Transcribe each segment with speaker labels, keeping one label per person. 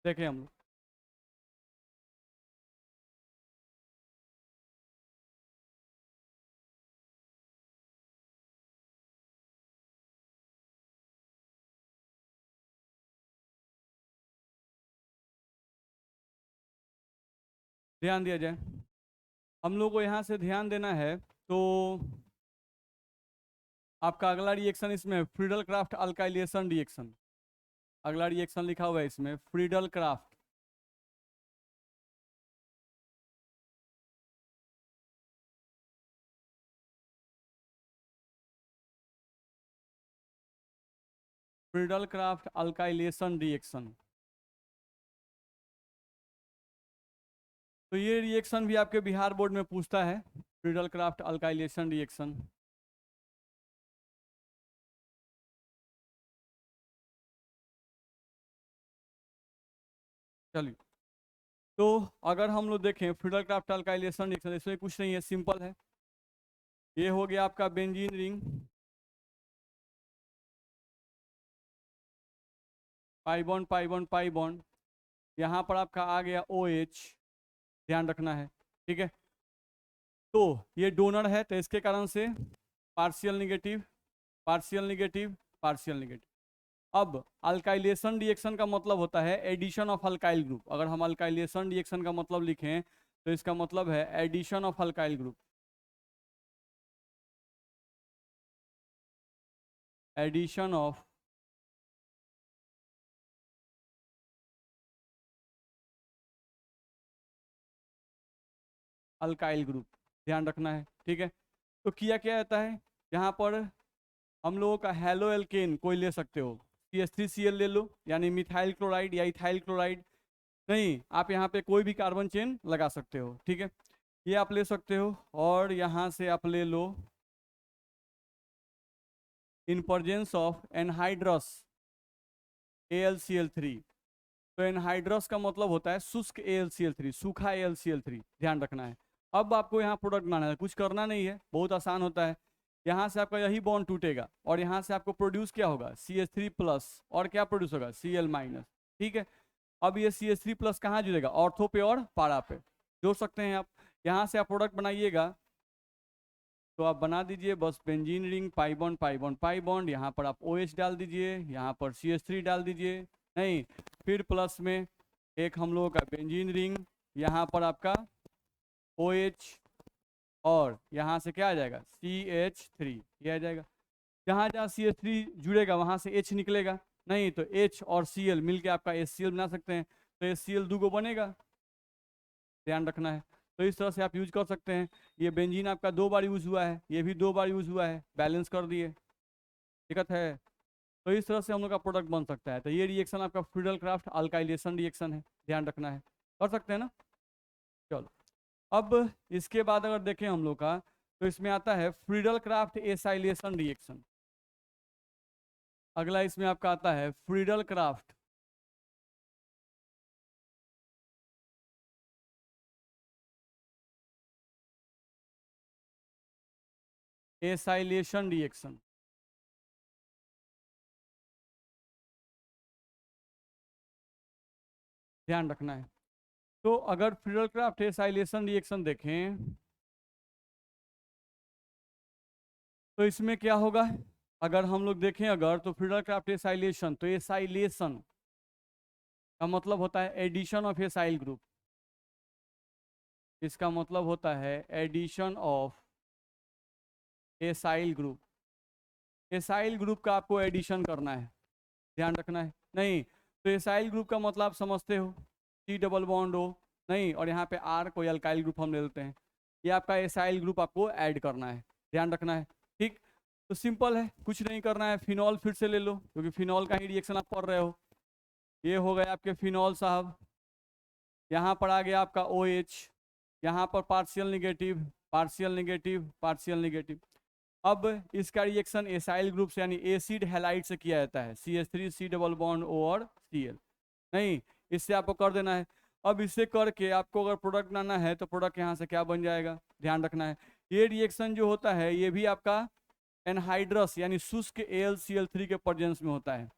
Speaker 1: देखें हम लोग। ध्यान दिया जाए, हम लोग को यहाँ से ध्यान देना है। तो आपका अगला रिएक्शन इसमें फ्रीडल क्राफ्ट अल्काइलेशन रिएक्शन, अगला रिएक्शन लिखा हुआ है इसमें Friedel craft. Friedel craft alkylation reaction. तो ये रिएक्शन भी आपके बिहार बोर्ड में पूछता है, फ्रीडल क्राफ्ट अल्काइलेशन रिएक्शन। चलिए, तो अगर हम लोग देखें फ्रीडल क्राफ्ट अल्काइलेशन रिएक्शन, इसमें कुछ नहीं है, सिंपल है। ये हो गया आपका benzene ring, pi bond pi bond pi bond, यहाँ पर आपका आ गया OH, ध्यान रखना है, ठीक है। तो ये डोनर है, तो इसके कारण से partial negative partial negative partial negative. अब अल्काइलेशन रिएक्शन का मतलब होता है एडिशन ऑफ अल्काइल ग्रुप। अगर हम अल्काइलेशन रिएक्शन का मतलब लिखें तो इसका मतलब है addition of alkyl group, addition of alkyl group, ध्यान रखना है, ठीक है। तो किया क्या जाता है, यहाँ पर हम लोगों का हेलो एल्केन कोई ले सकते हो, CH3Cl ले लो, यानी मिथाइल क्लोराइड या इथाइल क्लोराइड, नहीं आप यहाँ पे कोई भी कार्बन चेन लगा सकते हो, ठीक है। ये आप ले सकते हो, और यहाँ से आप ले लो in presence of anhydrous AlCl3। तो एनहाइड्रस का मतलब होता है शुष्क AlCl3, सूखा AlCl3, ध्यान रखना है। अब आपको यहाँ प्रोडक्ट बनाना है, कुछ करना नहीं है, बहुत आसान होता है। यहाँ से आपका यही बॉन्ड टूटेगा और यहाँ से आपको प्रोड्यूस क्या होगा, CH3+, और क्या प्रोड्यूस होगा, Cl-, ठीक है। अब ये CH3+ कहाँ जुड़ेगा, ऑर्थो पे और पारा पे जोड़ सकते हैं आप। यहाँ से आप प्रोडक्ट बनाइएगा, तो आप बना दीजिए बस benzene ring, pi bond pi bond pi bond, यहाँ पर आप OH डाल दीजिए, यहाँ पर CH3 डाल दीजिए, नहीं फिर प्लस में एक हम लोगों का बेंजीन रिंग, यहाँ पर आपका OH, और यहाँ से क्या आ जाएगा, CH3, ये आ जाएगा। जहाँ जहाँ CH3 जुड़ेगा वहाँ से H निकलेगा, नहीं तो H और Cl मिलके आपका HCl बना सकते हैं, तो HCl 2 बनेगा, ध्यान रखना है। तो इस तरह से आप यूज कर सकते हैं। ये बेंजीन आपका 2 बार यूज हुआ है, ये भी 2 बार यूज हुआ है, बैलेंस कर दिए, दिक्कत है। तो इस तरह से हम लोग का प्रोडक्ट बन सकता है। तो ये रिएक्शन आपका फ्रीडल क्राफ्ट अल्काइलेशन रिएक्शन है, ध्यान रखना है, कर सकते हैं ना। चलो, अब इसके बाद अगर देखें हम लोग का, तो इसमें आता है फ्रीडल क्राफ्ट एसाइलेशन रिएक्शन। अगला इसमें आपका आता है फ्रीडल क्राफ्ट एसाइलेशन रिएक्शन, ध्यान रखना है। तो अगर फ्रीडल क्राफ्ट एसाइलेशन रिएक्शन देखें तो इसमें क्या होगा, अगर हम लोग देखें अगर, तो फ्रीडल क्राफ्ट एसाइलेशन, तो एसाइलेशन का मतलब होता है एडिशन ऑफ एसाइल ग्रुप, इसका मतलब होता है addition of acyl group. Acyl group का आपको एडिशन करना है, ध्यान रखना है, नहीं तो एसाइल ग्रुप का मतलब आप समझते हो, C+O, नहीं, और यहाँ पे R कोई अल्काइल ग्रुप हम ले लेते हैं, ये आपका एसाइल ग्रुप आपको ऐड करना है, ध्यान रखना है, ठीक। तो सिंपल है, कुछ नहीं करना है, फिनॉल फिर से ले लो, क्योंकि फिनॉल का ही रिएक्शन आप कर रहे हो। ये हो गए आपके फिनॉल साहब, यहाँ पर आ गया आपका OH, यहाँ पर partial negative partial negative partial negative. अब इसका रिएक्शन एसाइल ग्रुप से यानी एसिड हैलाइड से किया जाता है, CH3 C+O और Cl, नहीं इससे आपको कर देना है। अब इसे करके आपको अगर प्रोडक्ट बनाना है तो प्रोडक्ट यहाँ से क्या बन जाएगा, ध्यान रखना है। ये रिएक्शन जो होता है ये भी आपका एनहाइड्रस यानी शुष्क AlCl3 के प्रेजेंस में होता है।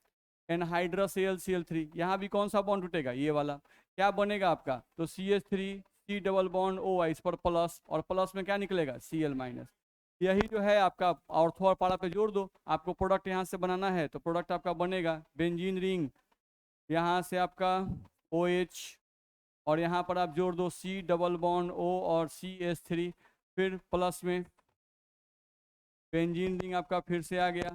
Speaker 1: एनहाइड्रस AlCl3, यहाँ भी कौन सा बॉन्ड टूटेगा, ये वाला। क्या बनेगा आपका, तो CH3 C double bond O, इस पर प्लस, और प्लस में क्या निकलेगा, Cl-। यही जो है आपका ऑर्थो और पारा पे जोड़ दो। आपको प्रोडक्ट यहाँ से बनाना है तो प्रोडक्ट आपका बनेगा बेंजीन रिंग, यहाँ से आपका OH, और यहाँ पर आप जोड़ दो C डबल बॉन्ड O और CH3, फिर प्लस में बेंजीन रिंग आपका फिर से आ गया,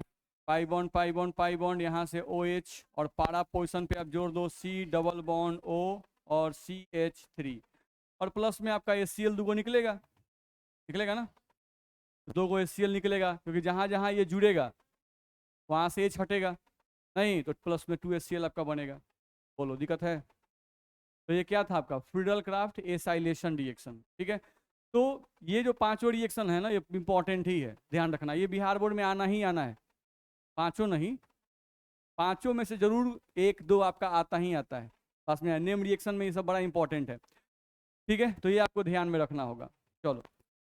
Speaker 1: pi bond pi bond pi bond, यहाँ से OH, और पारा पोजिशन पे आप जोड़ दो C डबल बॉन्ड O और CH3, और प्लस में आपका HCl दो निकलेगा, निकलेगा ना, दो गो HCl निकलेगा, क्योंकि जहाँ जहाँ ये जुड़ेगा वहाँ से H हटेगा, नहीं तो प्लस में 2 HCl आपका बनेगा। बोलो दिक्कत है। तो ये क्या था आपका फ्रीडल क्राफ्ट एसाइलेशन रिएक्शन, ठीक है। तो ये जो पांचों रिएक्शन है ना, ये इंपॉर्टेंट ही है, ध्यान रखना, ये बिहार बोर्ड में आना ही आना है, पांचों नहीं, पांचों में से जरूर एक दो आपका आता ही आता है पास में, नेम रिएक्शन में ये सब बड़ा इंपॉर्टेंट है, ठीक है। तो ये आपको ध्यान में रखना होगा। चलो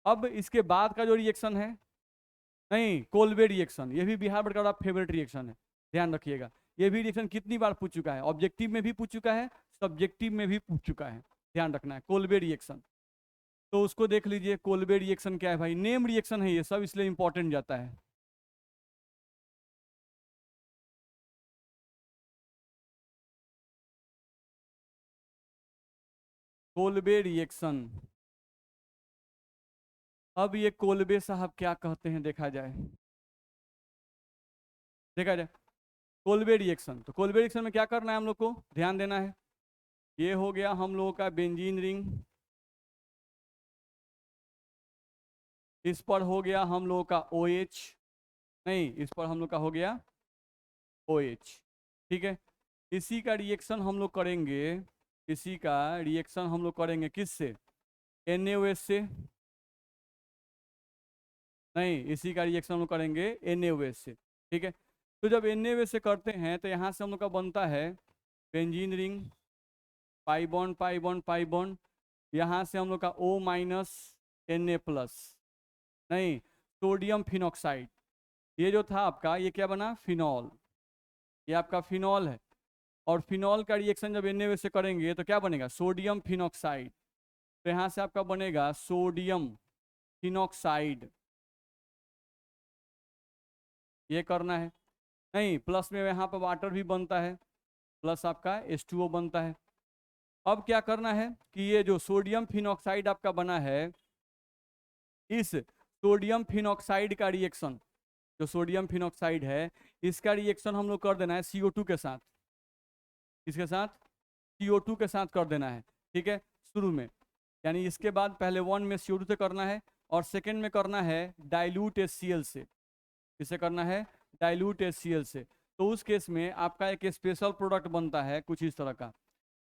Speaker 1: अब इसके बाद का जो रिएक्शन है, नहीं कोल्बे रिएक्शन, ये भी बिहार बोर्ड का फेवरेट रिएक्शन है, ध्यान रखिएगा। ये भी रिएक्शन कितनी बार पूछ चुका है, ऑब्जेक्टिव में भी पूछ चुका है, सब्जेक्टिव में भी पूछ चुका है, ध्यान रखना है कोल्बे रिएक्शन। तो उसको देख लीजिए, कोल्बे रिएक्शन क्या है भाई, नेम रिएक्शन है ये सब, इसलिए इंपॉर्टेंट जाता है। कोल्बे रिएक्शन, अब ये कोल्बे साहब क्या कहते हैं देखा जाए, देखा जाए कोल्बे रिएक्शन। तो कोल्बे रिएक्शन में क्या करना है हम लोग को, ध्यान देना है। ये हो गया हम लोगों का बेंजीन रिंग, इस पर हो गया हम लोगों का OH, नहीं इस पर हम लोग का हो गया OH, ठीक है। इसी का रिएक्शन हम लोग करेंगे, इसी का रिएक्शन हम लोग करेंगे किससे, NaOH से, नहीं इसी का रिएक्शन हम लोग करेंगे NaOH से, ठीक है। तो जब NaOH से करते हैं तो यहाँ से हम लोग का बनता है benzene ring, pi bond pi bond pi bond, यहाँ से हम लोग का O माइनस Na+, नहीं सोडियम फिनॉक्साइड, ये जो था आपका ये क्या बना, फिनॉल, ये आपका फिनॉल है। और फिनॉल का रिएक्शन जब NaOH से करेंगे तो क्या बनेगा, सोडियम फिनॉक्साइड, तो यहाँ से आपका बनेगा सोडियम फिनॉक्साइड, ये करना है। नहीं प्लस में यहाँ पर वाटर भी बनता है, प्लस आपका H2O बनता है। अब क्या करना है कि ये जो सोडियम फिनॉक्साइड आपका बना है, इस सोडियम फिनॉक्साइड का रिएक्शन, जो सोडियम फिनॉक्साइड है इसका रिएक्शन हम लोग कर देना है CO2 के साथ, इसके साथ CO2 के साथ कर देना है, ठीक है शुरू में। यानी इसके बाद पहले 1 में CO2 से करना है, और सेकेंड में करना है डाइल्यूट HCl से, इसे करना है डाइल्यूट HCl से। तो उस केस में आपका एक स्पेशल प्रोडक्ट बनता है कुछ इस तरह का,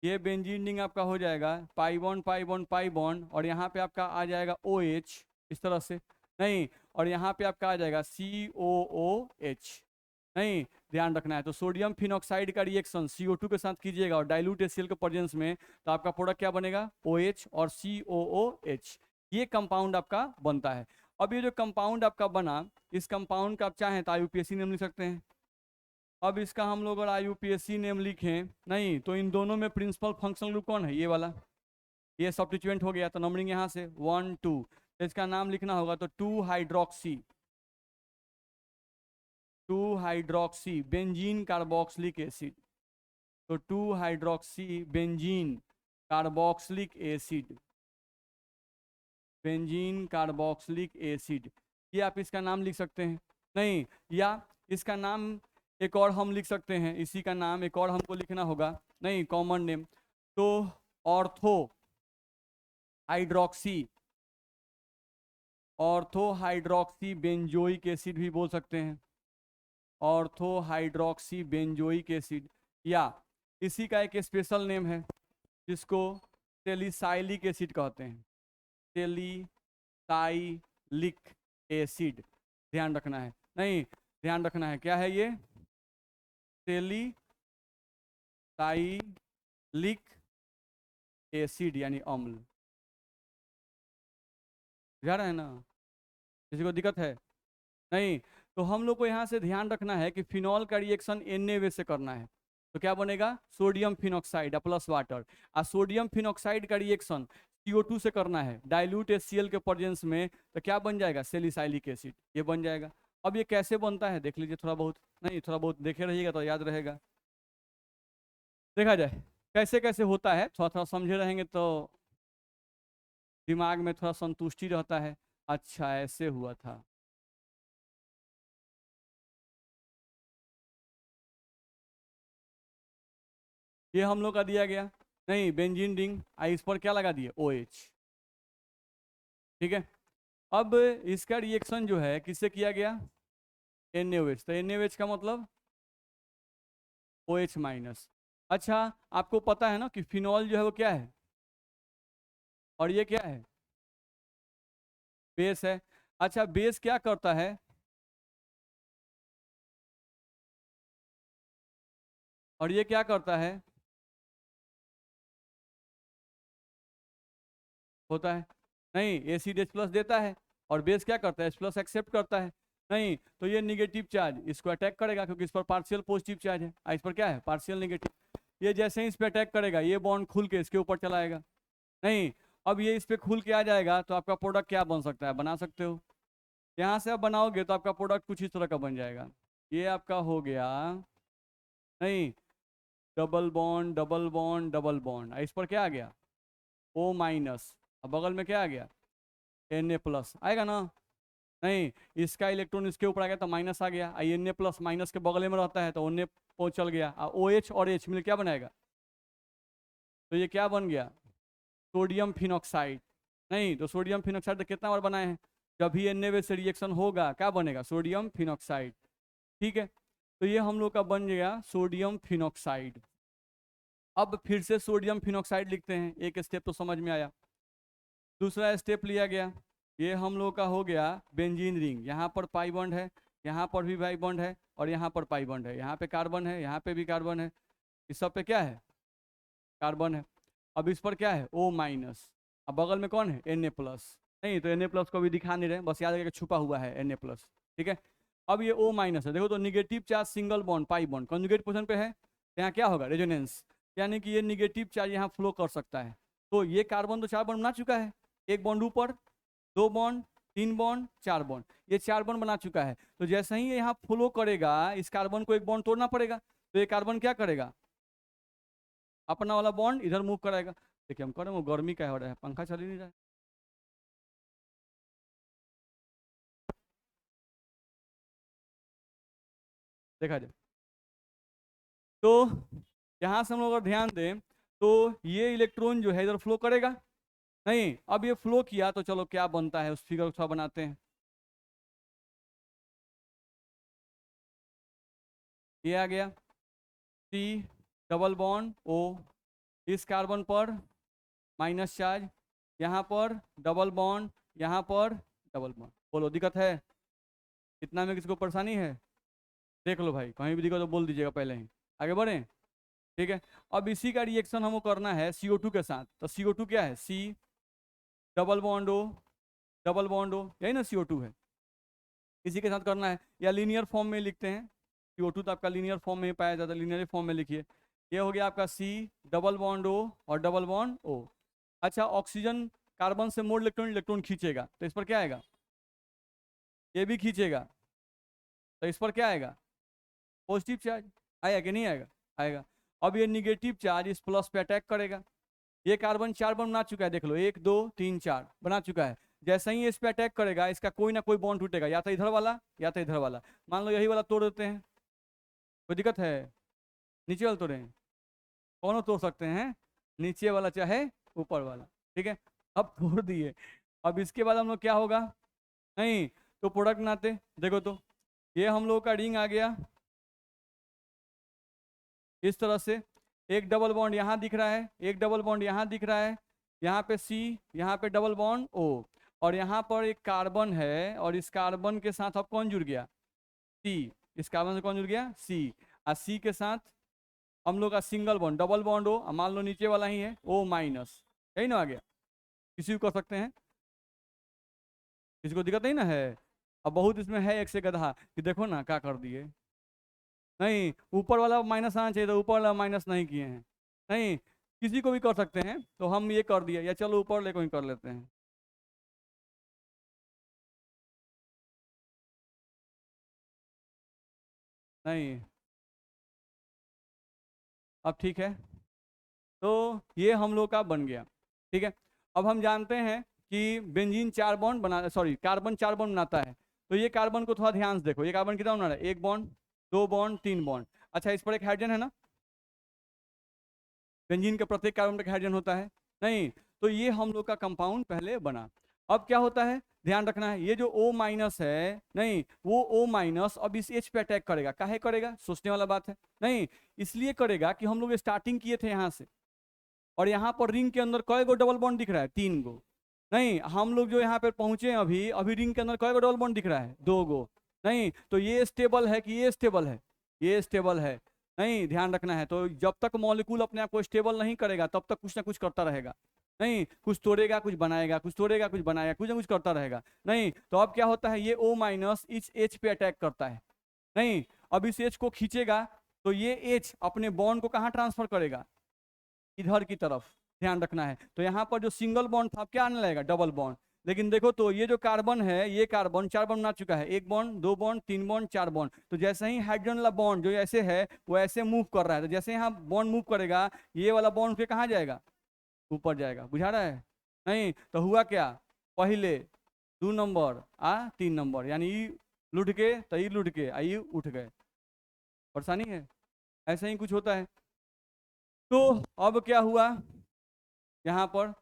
Speaker 1: ये बेंजीन रिंग आपका हो जाएगा pi bond pi bond pi bond, और यहाँ पे आपका आ जाएगा OH इस तरह से, नहीं और यहाँ पे आपका आ जाएगा COOH, नहीं ध्यान रखना है। तो सोडियम फिनॉक्साइड का रिएक्शन CO2 के साथ कीजिएगा और डाइल्यूट HCl के प्रेजेंस में, तो आपका प्रोडक्ट क्या बनेगा, OH और COOH, ये कंपाउंड आपका बनता है। अब ये जो कंपाउंड आपका बना, इस कंपाउंड का आप चाहें तो IUPAC नेम लिख सकते हैं। अब इसका हम लोग अगर IUPAC नेम लिखें, नहीं तो इन दोनों में प्रिंसिपल फंक्शनल ग्रुप कौन है, ये वाला, ये सब्स्टिट्यूएंट हो गया, तो नंबरिंग यहाँ से 1 2, तो इसका नाम लिखना होगा तो 2 हाइड्रोक्सी बेंजीन कार्बोक्सिलिक एसिड, तो 2 hydroxy benzene carboxylic acid, benzene carboxylic acid, ये आप इसका नाम लिख सकते हैं। नहीं या इसका नाम एक और हम लिख सकते हैं, इसी का नाम एक और हमको लिखना होगा, नहीं कॉमन नेम, तो ortho hydroxy, ortho hydroxy benzoic acid भी बोल सकते हैं, ऑर्थो हाइड्रोक्सी बेंजोइक एसिड, या इसी का एक स्पेशल नेम है जिसको सेलिसाइलिक एसिड कहते हैं, सेलिसाइलिक एसिड, ध्यान रखना है, नहीं ध्यान रखना है क्या है ये, सेलिसाइलिक एसिड यानी अम्ल, जा रहा है ना, किसी को दिक्कत है, नहीं तो हम लोग को यहाँ से ध्यान रखना है कि फिनॉल का रिएक्शन Na वे से करना है। तो क्या बनेगा, सोडियम फिनॉक्साइड प्लस वाटर। और सोडियम फिनॉक्साइड का रिएक्शन CO2 से करना है डाइल्यूट HCl के प्रेजेंस में, तो क्या बन जाएगा, सैलिसाइलिक एसिड, ये बन जाएगा। अब ये कैसे बनता है देख लीजिए थोड़ा बहुत, नहीं थोड़ा बहुत देखे रहिएगा तो याद रहेगा। देखा जाए कैसे कैसे होता है, थोड़ा थोड़ा समझे रहेंगे तो दिमाग में थोड़ा संतुष्टि रहता है। अच्छा ऐसे हुआ था। ये हम लोग का दिया गया, नहीं बेंजीन रिंग, इस पर क्या लगा दिए, OH। ठीक है, अब इसका रिएक्शन जो है किससे किया गया, NaOH। तो NaOH का मतलब OH माइनस। अच्छा आपको पता है ना कि फिनॉल जो है वो क्या है, और ये क्या है, बेस है। अच्छा बेस क्या करता है, और ये क्या करता है, होता है, नहीं एसिड H+ देता है, और बेस क्या करता है, H+ एक्सेप्ट करता है। नहीं तो ये निगेटिव चार्ज इसको अटैक करेगा, क्योंकि इस पर पार्शियल पॉजिटिव चार्ज है, इस पर क्या है, पार्शियल नेगेटिव। ये जैसे ही इस पर अटैक करेगा ये बॉन्ड खुल के इसके ऊपर चला आएगा। नहीं, अब ये इस पर खुल के आ जाएगा तो आपका प्रोडक्ट क्या बन सकता है, बना सकते हो। यहाँ से आप बनाओगे तो आपका प्रोडक्ट कुछ इस तरह का बन जाएगा। ये आपका हो गया, नहीं double bond double bond double bond, इस पर क्या आ गया, O-। अब बगल में क्या आ गया, Na+ आएगा ना। नहीं इसका इलेक्ट्रॉन इसके ऊपर आ गया तो माइनस आ गया, Na+ माइनस के बगल में रहता है तो Na पहुंच चल गया, OH और H मिल क्या बनाएगा, तो ये क्या बन गया, सोडियम फिनॉक्साइड। नहीं तो सोडियम फिनॉक्साइड तो कितना बार बनाए हैं, जब भी Na से रिएक्शन होगा क्या बनेगा, सोडियम फिनॉक्साइड। ठीक है, तो ये हम लोग का बन गया सोडियम फिनॉक्साइड। अब फिर से सोडियम फिनॉक्साइड लिखते हैं, एक स्टेप तो समझ में आया। दूसरा स्टेप लिया गया, ये हम लोग का हो गया बेंजीन रिंग। यहाँ पर पाई बॉन्ड है, यहाँ पर भी पाई बॉन्ड है, और यहाँ पर पाई बॉन्ड है, यहाँ पे कार्बन है, यहाँ पे भी कार्बन है, इस सब पे क्या है, कार्बन है। अब इस पर क्या है, O-। अब बगल में कौन है, Na+। नहीं तो Na+ को भी दिखा नहीं रहे, बस याद रखिएगा छुपा हुआ है Na+। ठीक है, अब ये O- है, देखो तो negative charge single bond pi bond conjugate position पे है, तो यहाँ क्या होगा, रेजोनेंस, यानी कि ये निगेटिव चार्ज यहाँ फ्लो कर सकता है। तो ये कार्बन तो 4 बॉन्ड बना चुका है, एक बॉन्ड ऊपर, 2 बॉन्ड, 3 बॉन्ड, 4 बॉन्ड, ये 4 बॉन्ड बना चुका है। तो जैसे ही ये यहाँ फ्लो करेगा इस कार्बन को एक बॉन्ड तोड़ना पड़ेगा, तो ये कार्बन क्या करेगा, अपना वाला बॉन्ड इधर मूव कराएगा। देखिए हम कह रहे हैं वो गर्मी का हो रहा है, पंखा चल ही नहीं रहा है। देखा जाए तो यहाँ से हम लोग अगर ध्यान दें तो ये इलेक्ट्रॉन जो है इधर फ्लो करेगा। नहीं अब ये फ्लो किया तो चलो क्या बनता है उस फिगर को थोड़ा बनाते हैं। ये आ गया C डबल बॉन्ड O, इस कार्बन पर माइनस चार्ज, यहाँ पर डबल बॉन्ड, यहाँ पर डबल बॉन्ड। बोलो दिक्कत है, इतना में किसको परेशानी है, देख लो भाई, कहीं भी दिक्कत तो बोल दीजिएगा पहले ही, आगे बढ़ें। ठीक है, अब इसी का रिएक्शन हमको करना है CO2 के साथ। तो CO2 क्या है, C double bond O double bond O, यही ना CO2 है, इसी के साथ करना है, या लीनियर फॉर्म में लिखते हैं। CO2 तो आपका लीनियर फॉर्म में ही पाया जाता है, लीनियर फॉर्म में लिखिए। ये हो गया आपका C डबल बॉन्ड O और डबल बॉन्ड O। अच्छा ऑक्सीजन कार्बन से मोर इलेक्ट्रॉन इलेक्ट्रॉन खींचेगा तो इस पर क्या आएगा, ये भी खींचेगा, तो इस पर क्या आएगा, पॉजिटिव चार्ज। आएगा कि नहीं आएगा, आएगा। अब ये निगेटिव चार्ज इस प्लस पे अटैक करेगा। ये कार्बन 4 बॉन्ड बना चुका है, देख लो 1 2 3 4 बना चुका है। जैसे ही इस पे अटैक करेगा इसका कोई ना कोई बॉन्ड टूटेगा, या तो इधर वाला या तो इधर वाला। मान लो यही वाला तोड़ देते हैं, कोई दिक्कत है, नीचे वाला तोड़े, कौन तोड़ सकते हैं, नीचे वाला चाहे ऊपर वाला। ठीक है, अब तोड़ दिए। अब इसके बाद हम लोग क्या होगा, नहीं तो प्रोडक्ट बनाते, देखो तो ये हम लोग का रिंग आ गया इस तरह से, एक डबल बॉन्ड यहाँ दिख रहा है, एक डबल बॉन्ड यहाँ दिख रहा है, यहाँ पे C, यहाँ पे डबल बॉन्ड O, और यहाँ पर एक कार्बन है, और इस कार्बन के साथ अब कौन जुड़ गया, C, इस कार्बन से कौन जुड़ गया, C, और C के साथ हम लोग का single bond double bond O, मान लो नीचे वाला ही है O-। यही ना आ गया, किसी को कर सकते हैं, किसी को दिक्कत नहीं ना है। अब बहुत इसमें है एक से गधा कि देखो ना क्या कर दिए, नहीं ऊपर वाला माइनस आना चाहिए, तो ऊपर वाला माइनस नहीं किए हैं। नहीं, किसी को भी कर सकते हैं, तो हम ये कर दिए, या चलो ऊपर ले को ही कर लेते हैं। नहीं, अब ठीक है, तो ये हम लोग का बन गया। ठीक है, अब हम जानते हैं कि बेंजीन 4 बॉन्ड बना, सॉरी कार्बन 4 बॉन्ड बनाता है। तो ये कार्बन को थोड़ा ध्यान से देखो, ये कार्बन कितना बना रहा है, 1 बॉन्ड, 2 बॉन्ड, 3 बॉन्ड। अच्छा, इस पर एक हाइड्रोजन है ना, बेंजीन के प्रत्येक कार्बन पर हाइड्रोजन होता है। नहीं, तो ये हम लोग का कंपाउंड पहले बना। अब क्या होता है, ध्यान रखना है, ये जो O माइनस है, नहीं वो O माइनस अब इस H पे अटैक करेगा। काहे करेगा, सोचने वाला बात है। नहीं, इसलिए करेगा कि हम लोग स्टार्टिंग किए थे यहाँ से, और यहाँ पर रिंग के अंदर कई गो डबल बॉन्ड दिख रहा है, 3 गो। नहीं, हम लोग जो यहाँ पे पहुंचे हैं अभी, अभी रिंग के अंदर कई गो डबल बॉन्ड दिख रहा है, 2 गो। नहीं, तो ये स्टेबल है कि ये स्टेबल है, ये स्टेबल है। नहीं, ध्यान रखना है, तो जब तक मॉलिक्यूल अपने आप को स्टेबल नहीं करेगा तब तक कुछ ना कुछ करता रहेगा। नहीं, कुछ तोड़ेगा कुछ बनाएगा, कुछ तोड़ेगा कुछ बनाएगा, कुछ ना कुछ करता रहेगा। नहीं, तो अब क्या होता है, ये O माइनस इस H पे अटैक करता है। नहीं, अब इस H को खींचेगा, तो ये H अपने बॉन्ड को कहाँ ट्रांसफर करेगा, इधर की तरफ। ध्यान रखना है, तो यहाँ पर जो सिंगल बॉन्ड था, अब क्या आने लगेगा, डबल बॉन्ड। लेकिन देखो तो ये जो कार्बन है, ये कार्बन 4 बॉन्ड बना चुका है, 1 बॉन्ड, 2 बॉन्ड, 3 बॉन्ड, 4 बॉन्ड। तो जैसे ही हाइड्रोजन वाला बॉन्ड जो ऐसे है वो ऐसे मूव कर रहा है, तो जैसे यहाँ बॉन्ड मूव करेगा, ये वाला बॉन्ड पे कहाँ जाएगा, ऊपर जाएगा। बुझा रहा है। नहीं, तो हुआ क्या, पहले 2 नंबर 3 नंबर, यानी ई लुट के तो ई लुट के आई उठ गए। परेशानी है, ऐसा ही कुछ होता है। तो अब क्या हुआ, यहाँ पर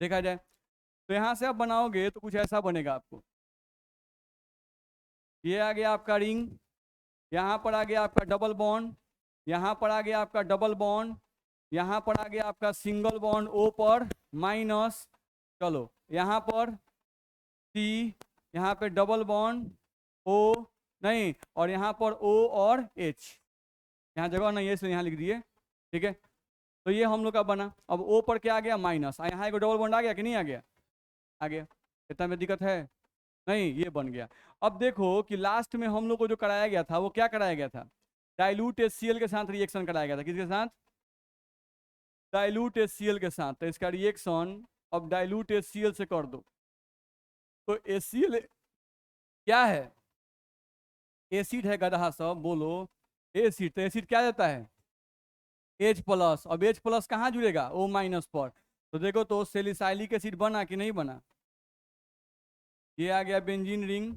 Speaker 1: देखा जाए, तो यहाँ से आप बनाओगे तो कुछ ऐसा बनेगा आपको। ये आ गया आपका रिंग, यहाँ पर आ गया आपका डबल बॉन्ड, यहाँ पर आ गया आपका डबल बॉन्ड, यहाँ पर आ गया आपका सिंगल बॉन्ड O पर माइनस, चलो यहाँ पर C, यहाँ पे डबल बॉन्ड O, नहीं और यहाँ पर O और H, यहाँ जगह नहीं है इसलिए यहाँ लिख दिए। ठीक है, तो ये हम लोग का बना। अब O पर क्या आ गया, माइनस, यहाँ एक डबल बॉन्ड आ गया कि नहीं आ गया, आ गया। इतना में दिक्कत है, नहीं ये बन गया। अब देखो कि लास्ट में हम लोग को जो कराया गया था वो क्या कराया गया था, डाइल्यूट HCl के साथ रिएक्शन कराया गया था। किसके साथ, डाइल्यूट HCl के साथ। तो इसका रिएक्शन अब डाइल्यूट HCl से कर दो, तो HCl क्या है, एसिड है गधा सब, बोलो एसिड। तो एसिड क्या देता है, H प्लस। अब H प्लस कहाँ जुड़ेगा, O माइनस पर। तो देखो तो सेलिसाइलिक एसिड बना कि नहीं बना, ये आ गया benzene ring,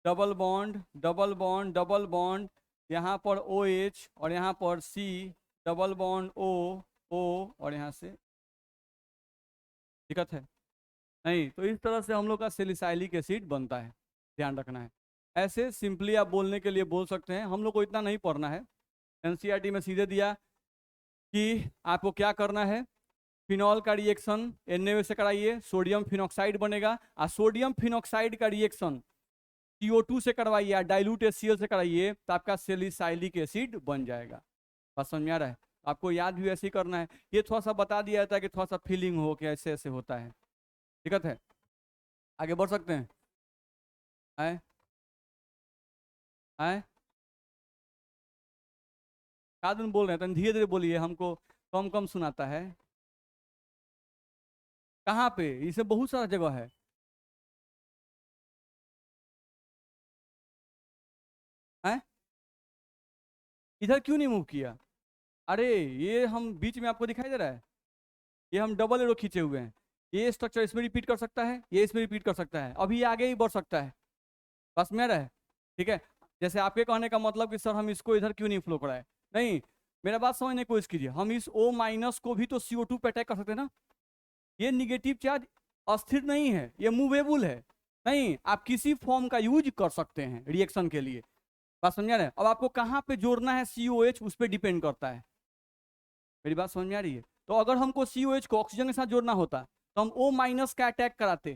Speaker 1: double bond double bond double bond, यहाँ पर OH और यहाँ पर C, डबल बॉन्ड O और यहाँ से, दिक्कत है। नहीं, तो इस तरह से हम लोग का सेलिसाइलिक एसिड बनता है, ध्यान रखना है। ऐसे सिंपली आप बोलने के लिए बोल सकते हैं, हम लोग को इतना नहीं पढ़ना है। NCERT में सीधे दिया कि आपको क्या करना है, फिनॉल का रिएक्शन Na से कराइए, सोडियम फिनॉक्साइड बनेगा, और सोडियम फिनॉक्साइड का रिएक्शन CO2 से करवाइए या डाइल्यूट HCl से कराइए, तो आपका सेलिसाइलिक एसिड बन जाएगा। बात समझ में आ रहा है, आपको याद भी ऐसे ही करना है। ये थोड़ा सा बता दिया जाता है कि थोड़ा सा फीलिंग हो कि ऐसे ऐसे होता है। दिक्कत है, आगे बढ़ सकते हैं। आए आए क्या दिन बोल रहे हैं, तो धीरे धीरे बोलिए, हमको कम कम सुनाता है। कहाँ पे, इसे बहुत सारा जगह है। आए, इधर क्यों नहीं मूव किया, अरे ये हम बीच में आपको दिखाई दे रहा है, ये हम डबल एरो खींचे हुए हैं। ये स्ट्रक्चर इसमें रिपीट कर सकता है, ये इसमें रिपीट कर सकता है, अभी आगे ही बढ़ सकता है। बस में रहा है, ठीक है। जैसे आपके कहने का मतलब कि सर हम इसको इधर क्यों नहीं फ्लो कराए, नहीं मेरा बात समझने की कोशिश कीजिए। हम इस O माइनस को भी तो CO2 पे अटैक कर सकते हैं ना, ये निगेटिव चार्ज अस्थिर नहीं है, ये मूवेबल है। नहीं, आप किसी फॉर्म का यूज कर सकते हैं रिएक्शन के लिए। बात समझ रहे हैं, अब आपको कहाँ पे जोड़ना है COH उस पर डिपेंड करता है। मेरी बात समझ में आ रही है, तो अगर हमको COH को ऑक्सीजन के साथ जोड़ना होता तो हम O माइनस का अटैक कराते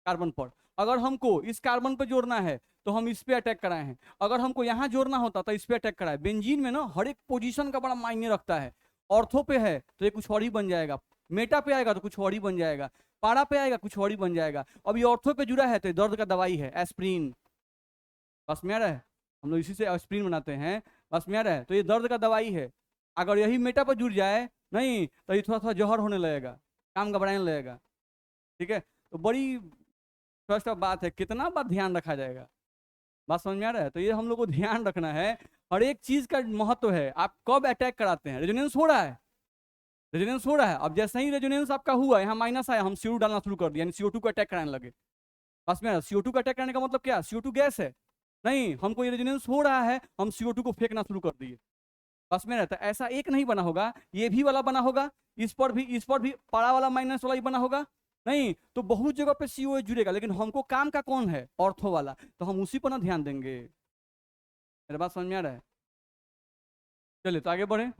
Speaker 1: कार्बन पर। अगर हमको इस कार्बन पर जोड़ना है तो हम इस पे अटैक कराए हैं। अगर हमको यहाँ जोड़ना होता तो इस पे अटैक कराए। बेंजीन में ना हर एक पोजीशन का बड़ा मायने रखता है। ऑर्थो पे है तो ये कुछ और ही बन जाएगा, मेटा पे आएगा तो कुछ और ही बन जाएगा, पारा पे आएगा कुछ और ही बन जाएगा। अब ये ऑर्थो पे जुड़ा है तो ये दर्द का दवाई है, एस्प्रिन। बस में आ रहा है, हम लोग इसी से एस्प्रिन बनाते हैं। बस में आ रहा है, तो ये दर्द का दवाई है। अगर यही मेटा पर जुड़ जाए नहीं तो ये थोड़ा थोड़ा जहर होने लगेगा, काम घबराने लगेगा। ठीक है, तो बड़ी फर्स्ट बात है, कितना बात ध्यान रखा जाएगा। बात समझ में आ रहा है? तो ये हम लोग को ध्यान रखना है, हर एक चीज का महत्व है। आप कब अटैक कराते हैं, रेजोनेंस हो रहा है, रेजोनेंस हो रहा है। अब जैसे ही रेजोनेंस आपका हुआ, यहाँ माइनस आया, हम CO2 डालना शुरू कर दिया, यानी CO2 को अटैक कराने लगे। बस में CO2 को अटैक करने का मतलब क्या, CO2 गैस है, नहीं हमको ये रेजोनेंस हो रहा है, हम CO2 को फेंकना शुरू कर दिए। बस में रहता है, ऐसा एक नहीं बना होगा, ये भी वाला बना होगा, इस पर भी पारा वाला माइनस वाला ही बना होगा, नहीं तो बहुत जगह पे CO जुड़ेगा, लेकिन हमको काम का कौन है, ऑर्थो वाला, तो हम उसी पर ना ध्यान देंगे। मेरे बात समझ में आ रहा है? चलिए तो आगे बढ़े।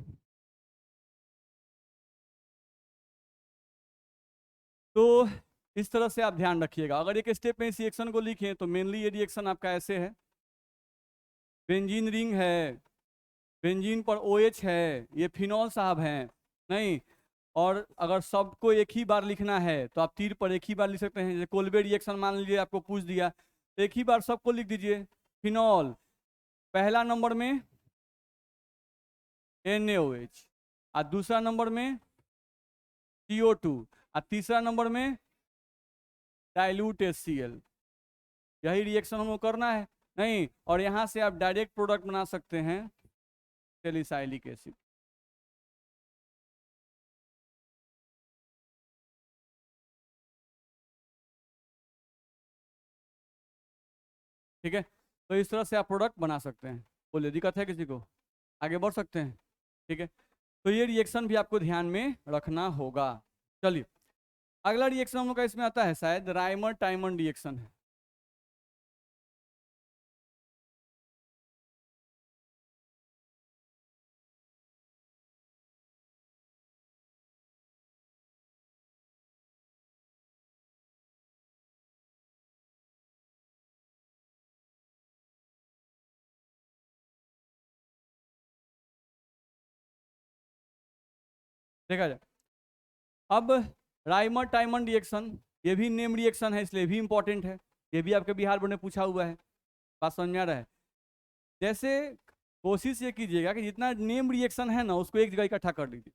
Speaker 1: तो इस तरह से आप ध्यान रखिएगा। अगर एक स्टेप में इस रिएक्शन को लिखें तो मेनली ये रिएक्शन आपका ऐसे है, बेंजीन रिंग है, बेंजीन पर OH है, ये फिनॉल साहब हैं, नहीं। और अगर सबको एक ही बार लिखना है तो आप तीर पर एक ही बार लिख सकते हैं। जैसे कोल्बे रिएक्शन मान लीजिए आपको पूछ दिया, एक ही बार सबको लिख दीजिए, फिनॉल पहला नंबर में NaOH, और दूसरा नंबर में CO2, और तीसरा नंबर में डाइल्यूट HCl। यही रिएक्शन हमको करना है, नहीं। और यहाँ से आप डायरेक्ट प्रोडक्ट बना सकते हैं, सैलिसाइलिक एसिड। ठीक है, तो इस तरह से आप प्रोडक्ट बना सकते हैं। बोलिए दिक्कत है किसी को, आगे बढ़ सकते हैं। ठीक है, तो ये रिएक्शन भी आपको ध्यान में रखना होगा। चलिए अगला रिएक्शन हम लोग का इसमें आता है, शायद राइमर टाइमन रिएक्शन है। देखा जाए, अब राइमर टाइमन रिएक्शन, ये भी नेम रिएक्शन है, इसलिए भी इंपॉर्टेंट है। ये भी आपके बिहार बोर्ड ने पूछा हुआ है। बात समझ में आ रहा है? जैसे कोशिश ये कीजिएगा कि जितना नेम रिएक्शन है ना उसको एक जगह इकट्ठा कर लीजिए।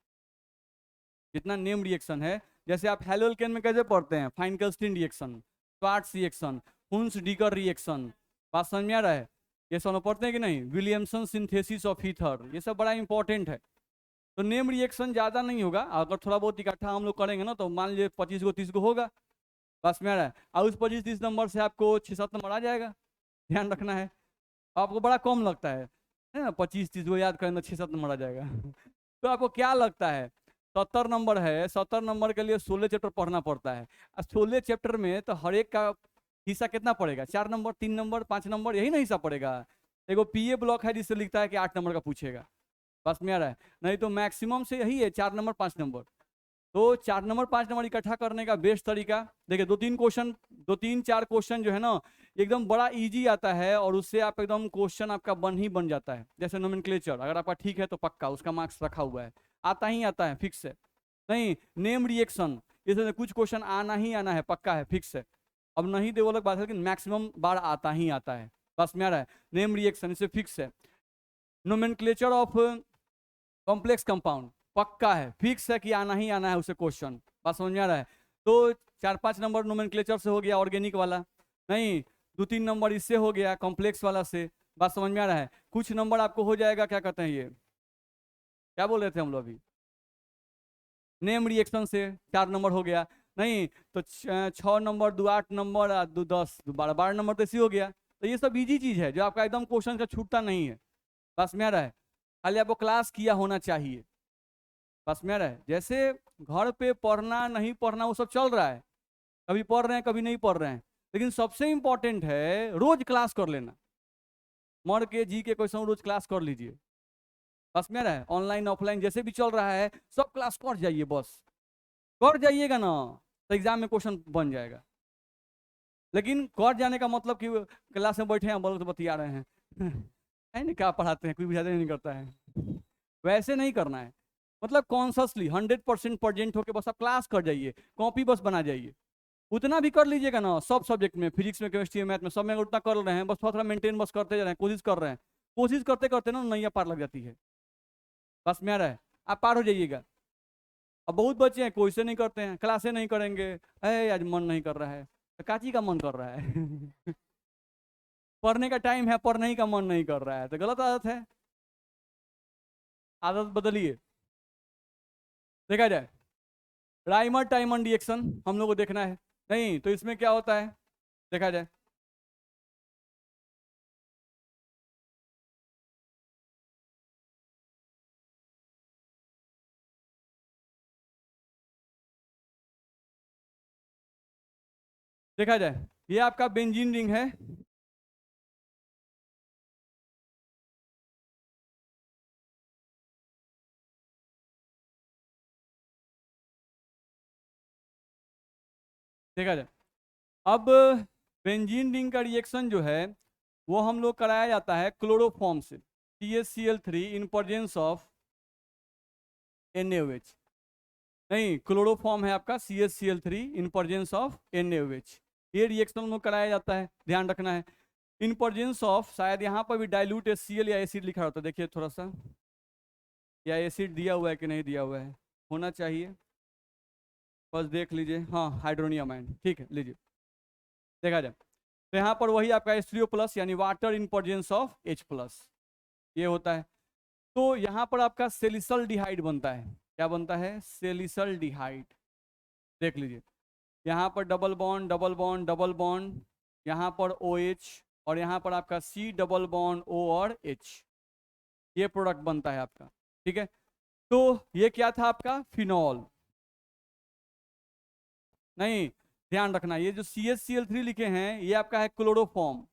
Speaker 1: जितना नेम रिएक्शन है, जैसे आप हेलोल्केन में कैसे पढ़ते हैं, Finkelstein reaction, Swarts reaction, Hunsdiecker reaction. बात समझ में आ रहा है? ये सब पढ़ते हैं कि नहीं, विलियमसन सिंथेसिस ऑफ ईथर, ये सब बड़ा इंपॉर्टेंट है। तो नेम रिएक्शन ज़्यादा नहीं होगा, अगर थोड़ा बहुत इकट्ठा हम लोग करेंगे ना तो मान लीजिए 25 को 30 को होगा। बस में आ रहा है, और उस 25-30 नंबर से आपको 6-7 नंबर आ जाएगा। ध्यान रखना है, आपको बड़ा कम लगता है ना, 25-30 को याद करें तो 6-7 नंबर आ जाएगा। तो आपको क्या लगता है, 70 नंबर है, 70 नंबर के लिए 16 चैप्टर पढ़ना पड़ता है। और 16 चैप्टर में तो हर एक का हिस्सा कितना पड़ेगा, 4 नंबर, 3 नंबर, 5 नंबर, यही ना हिस्सा पड़ेगा। एगो PA ब्लॉक है जिससे लिखता है कि 8 नंबर का पूछेगा। बस में आ रहा है, नहीं तो मैक्सिमम से यही है 4 नंबर 5 नंबर। तो 4 नंबर 5 नंबर इकट्ठा करने का बेस्ट तरीका, देखिए 2-3 4 क्वेश्चन जो है ना एकदम बड़ा इजी आता है, और उससे आप एकदम क्वेश्चन आपका बन जाता है। जैसे नोमेनक्लेचर अगर आपका ठीक है तो पक्का उसका मार्क्स रखा हुआ है, आता ही आता है, फिक्स है। नहीं, नेम रिएक्शन इसमें कुछ क्वेश्चन आना ही आना है, पक्का है, फिक्स है। अब नहीं दे वो अलग बात है, लेकिन मैक्सिमम बार आता ही आता है। बस में आ रहा है, नेम रिएक्शन इसे फिक्स है। नोमेनक्लेचर ऑफ कॉम्प्लेक्स कंपाउंड पक्का है, फिक्स है कि आना ही आना है उसे क्वेश्चन। बात समझ में आ रहा है? तो 4-5 नंबर नोमेनक्लेचर से हो गया, ऑर्गेनिक वाला, नहीं 2-3 नंबर इससे हो गया, कॉम्प्लेक्स वाला से। बात समझ में आ रहा है? कुछ नंबर आपको हो जाएगा, क्या कहते हैं ये, क्या बोल रहे थे हम लोग अभी, नेम रिएक्शन से 4 नंबर हो गया, नहीं तो 6 नंबर, 2-8 नंबर, 2-10, 12 नंबर तो इसी हो गया। तो ये सब इजी चीज है जो आपका एकदम क्वेश्चन का छूटता नहीं है। बस में आ रहा है, खाली आपको क्लास किया होना चाहिए। बस में आ रहा है, जैसे घर पे पढ़ना नहीं पढ़ना वो सब चल रहा है, कभी पढ़ रहे हैं कभी नहीं पढ़ रहे हैं, लेकिन सबसे इंपॉर्टेंट है रोज क्लास कर लेना। मर के जी के क्वेश्चन रोज क्लास कर लीजिए। बस में आ रहा है, ऑनलाइन ऑफलाइन जैसे भी चल रहा है सब क्लास कर जाइए, बस कर जाइएगा ना तो एग्जाम में क्वेश्चन बन जाएगा। लेकिन कर जाने का मतलब कि क्लास में बैठे हैं बोलो तो बतिया रहे हैं है नहीं, क्या पढ़ाते हैं, कोई बुझाते नहीं करता है, वैसे नहीं करना है। मतलब कॉन्सियसली 100% प्रेजेंट होकर बस आप क्लास कर जाइए, कॉपी बस बना जाइए। उतना भी कर लीजिएगा ना सब सब्जेक्ट में, फिजिक्स में, केमिस्ट्री में, मैथ में, सब में उतना कर रहे हैं, बस थोड़ा थोड़ा मेंटेन बस करते जा रहे हैं, कोशिश कर रहे हैं। कोशिश करते करते ना नैया पार लग जाती है। बस में आ रहा है, आप पार हो जाइएगा। अब बहुत बच्चे हैं कोई से नहीं करते हैं, क्लासे नहीं करेंगे, अरे आज मन नहीं कर रहा है, तो काची का मन कर रहा है। पढ़ने का टाइम है, पढ़ने ही का मन नहीं कर रहा है, तो गलत आदत है। आदत बदलिए। देखा जाए राइमर टाइमर रिएक्शन हम लोग को देखना है। नहीं तो इसमें क्या होता है, देखा जाए। देखा जाए ये आपका बेंजीन रिंग है। देखा जाए अब बेंजीन रिंग का रिएक्शन जो है वो हम लोग कराया जाता है क्लोरोफॉर्म से, CaCl3 in presence of NaOH। नहीं, क्लोरोफॉर्म है आपका CaCl3 in presence of NaOH। ये रिएक्शन हम लोग कराया जाता है, ध्यान रखना है। इन प्रेजेंस ऑफ, शायद यहाँ पर भी डाइल्यूट HCl या एसिड लिखा होता है, देखिए थोड़ा सा, या एसिड दिया हुआ है कि नहीं दिया हुआ है, होना चाहिए, बस देख लीजिए। हाँ, हाइड्रोनियम आयन, ठीक है, लीजिए देखा जाए। तो यहाँ पर वही आपका H3O प्लस यानी water in presence of H plus, ये होता है। तो यहाँ पर आपका सेलिसल डिहाइड बनता है। क्या बनता है? सेलिसल डिहाइड। देख लीजिए यहाँ पर double bond double bond double bond, यहाँ पर OH, और यहाँ पर आपका C डबल बॉन्ड O और H, ये प्रोडक्ट बनता है आपका। ठीक है, तो ये क्या था आपका? फिनॉल। नहीं, ध्यान रखना, ये जो CaCl3 लिखे हैं ये आपका है क्लोरोफॉर्म,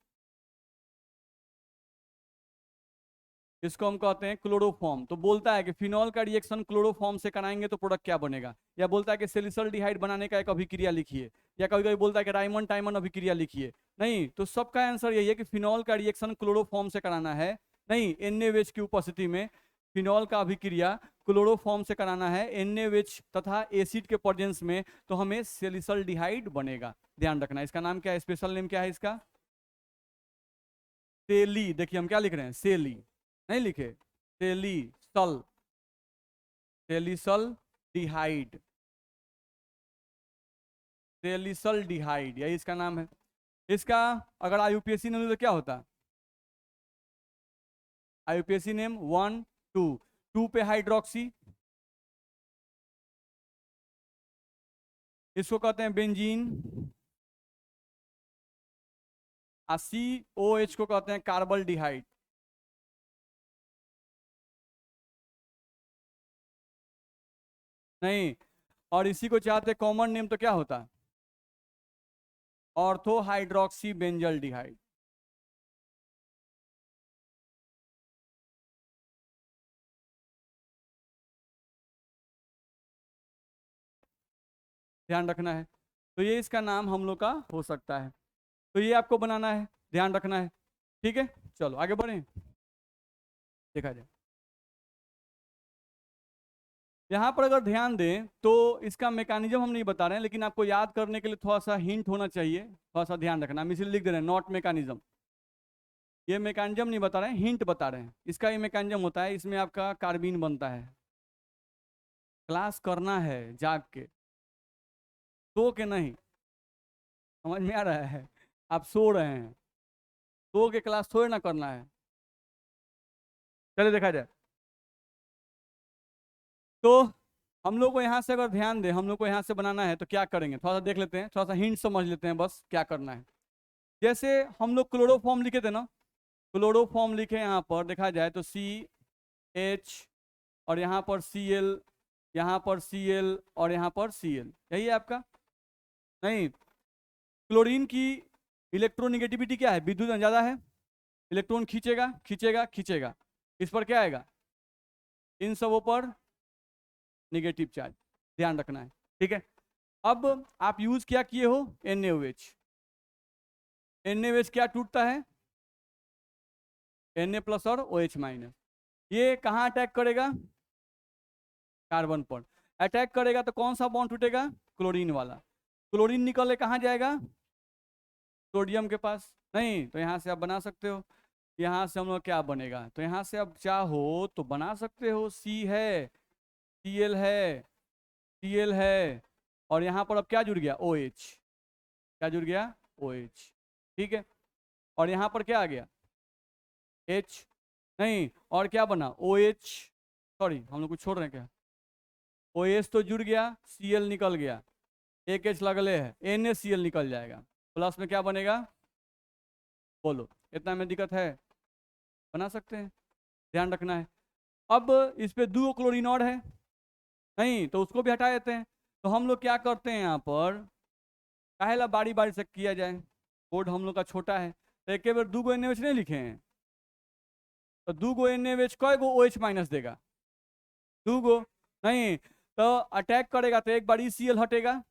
Speaker 1: इसको हम कहते हैं क्लोरोफॉर्म। तो बोलता है कि फिनॉल का रिएक्शन क्लोरोफॉर्म से कराएंगे तो प्रोडक्ट क्या बनेगा, या बोलता है कि सेलिसल डिहाइड बनाने का एक अभिक्रिया लिखिए, या कभी कभी बोलता है कि राइमन टाइमन अभिक्रिया लिखिए। नहीं, तो सबका आंसर यही है कि फिनॉल का रिएक्शन क्लोरोफॉर्म से कराना है। नहीं, NaOH की उपस्थिति में फिनॉल का अभिक्रिया क्लोरोफॉर्म से कराना है, NaOH तथा एसिड के प्रेजेंस में, तो हमें सेलिसल डिहाइड बनेगा। ध्यान रखना, इसका नाम क्या है, स्पेशल नेम क्या है इसका? सेली। देखिए हम क्या लिख रहे हैं, सेली नहीं लिखे, सेलिसल, सेलिसल डिहाइड, सेलिसल डिहाइड, यही इसका नाम है। इसका अगर IUPAC नेम तो क्या होता? IUPAC नेम 1 2, 2 पे हाइड्रोक्सी, इसको कहते हैं बेंजीन, और COH को कहते हैं कार्बल डिहाइड। नहीं, और इसी को चाहते कॉमन नेम तो क्या होता? Ortho hydroxy benzaldehyde. ध्यान रखना है, तो ये इसका नाम हम लोग का हो सकता है। तो ये आपको बनाना है, ध्यान रखना है। ठीक है, चलो आगे बढ़ें, देखा जाए। यहाँ पर अगर ध्यान दें तो इसका मैकेनिज्म हम नहीं बता रहे हैं, लेकिन आपको याद करने के लिए थोड़ा सा हिंट होना चाहिए, थोड़ा सा ध्यान रखना। हम इसीलिए लिख दे रहे हैं नॉट मैकेनिज्म। ये मैकेनिज्म नहीं बता रहे हैं, हिंट बता रहे हैं। इसका ये मैकेनिज्म होता है, इसमें आपका कार्बीन बनता है। क्लास करना है जाग के, सो के नहीं, समझ में आ रहा है? आप सो रहे हैं, सो के क्लास थोड़ी ना करना है। चलिए देखा जाए। तो हम लोग को यहाँ से अगर ध्यान दें, हम लोग को यहाँ से बनाना है तो क्या करेंगे, थोड़ा सा देख लेते हैं, थोड़ा सा हिंट समझ लेते हैं बस क्या करना है। जैसे हम लोग क्लोरोफॉर्म लिखे थे ना, क्लोरोफॉर्म लिखे यहाँ पर देखा जाए तो CH, और यहाँ पर Cl, यहाँ पर Cl, और यहाँ पर Cl, यही है आपका। नहीं, क्लोरीन की इलेक्ट्रोनिगेटिविटी क्या है, विद्युत ज्यादा है, इलेक्ट्रॉन खींचेगा खींचेगा खींचेगा, इस पर क्या आएगा, इन सबों पर निगेटिव चार्ज, ध्यान रखना है। ठीक है, अब आप यूज क्या किए हो, NaOH। NaOH क्या टूटता है, Na प्लस और OH माइनस। ये कहाँ अटैक करेगा, कार्बन पर अटैक करेगा तो कौन सा बॉन्ड टूटेगा? क्लोरीन वाला। क्लोरीन निकले कहाँ जाएगा? सोडियम के पास। नहीं तो यहाँ से आप बना सकते हो, यहाँ से हम लोग क्या बनेगा, तो यहाँ से आप चाहो तो बना सकते हो, सी है, Cl है, Cl है, और यहाँ पर अब क्या जुड़ गया? OH। क्या जुड़ गया? OH। ठीक है, और यहाँ पर क्या आ गया? H। नहीं, और क्या बना? OH। सॉरी हम लोग कुछ छोड़ रहे हैं क्या? OH तो जुड़ गया, Cl निकल गया, एक H लगले है, NaCl निकल जाएगा, प्लस में क्या बनेगा? बोलो, इतना में दिक्कत है? बना सकते हैं, ध्यान रखना है। अब इस पे 2 क्लोरीन और है, नहीं तो उसको भी हटा देते हैं। तो हम लोग क्या करते हैं यहाँ पर, काहेला बारी बारी से किया जाए, कोड हम लोग का छोटा है, तो एक बार 2 NaOH नहीं लिखे हैं, तो 2 NaOH कई गो OH माइनस देगा? 2 नहीं तो अटैक करेगा तो एक बार ECl हटेगा,